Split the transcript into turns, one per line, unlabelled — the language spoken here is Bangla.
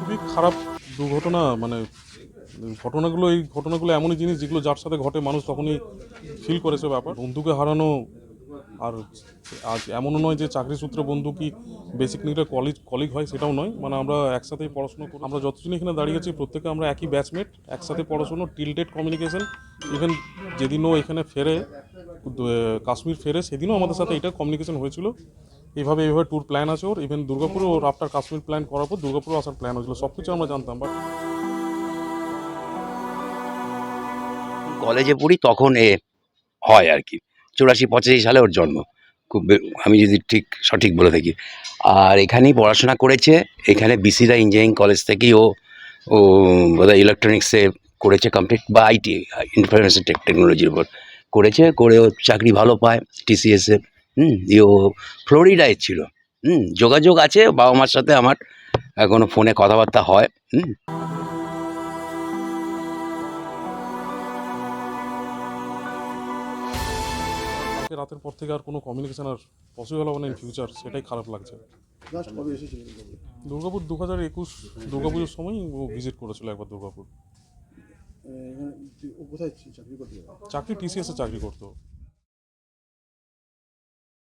খুবই খারাপ দুর্ঘটনা। মানে ঘটনাগুলো এমনই জিনিস যেগুলো যার সাথে ঘটে মানুষ তখনই ফিল করেছে ব্যাপার। বন্ধুকে হারানো আর আজ এমনও নয় যে চাকরি সূত্রে বন্ধু কি বেসিক নিডে কলিগ হয়, সেটাও নয়। মানে আমরা একসাথেই পড়াশুনো করি, আমরা যতজন এখানে দাঁড়িয়েছি প্রত্যেকে আমরা একই ব্যাচমেট, একসাথে পড়াশুনো, টিল ডেট কমিউনিকেশন। ইভেন যেদিনও এখানে ফেরে, কাশ্মীর ফেরে, সেদিনও আমাদের সাথে এটা কমিউনিকেশন হয়েছিল। এইভাবে ট্যুর প্ল্যান আছে ওর। ইভেন দুর্গাপুরে ওর আফটার কাশ্মীর প্ল্যান করার পর দুর্গাপুরে আসার প্ল্যান হয়েছিল। সব কিছু আমরা জানতাম, বাট
কলেজে পড়ি তখন হয় আর কি, 84-85 সালে ওর জন্ম। আমি যদি ঠিক সঠিক বলে থাকি। আর এখানেই পড়াশোনা করেছে, এখানে বিসিরা ইঞ্জিনিয়ারিং কলেজ থেকেই ও ও বোধহয় ইলেকট্রনিক্সে করেছে কমপ্লিট, বা আইটি ইনফরমেশন টেকনোলজির উপর করে ও চাকরি ভালো পায় টিসিএসে। দিয়ে ও ফ্লোরিডায় ছিল। যোগাযোগ আছে বাবা মার সাথে আমার, এখনো ফোনে কথাবার্তা হয়।
কালকে রাতের পর থেকে আর কোনো কমিউনিকেশন আর পসিবল হবে না ইন ফিউচার, সেটাই খারাপ লাগছে।
লাস্ট কবে এসেছিলেন
দুর্গাপুর 2021 দুর্গাপুজোর সময় ও ভিজিট করেছিল একবার দুর্গাপুর।
এখানে ও কোথায় চাকরি করতে?
চাকরি টিসিএসে চাকরি করতো।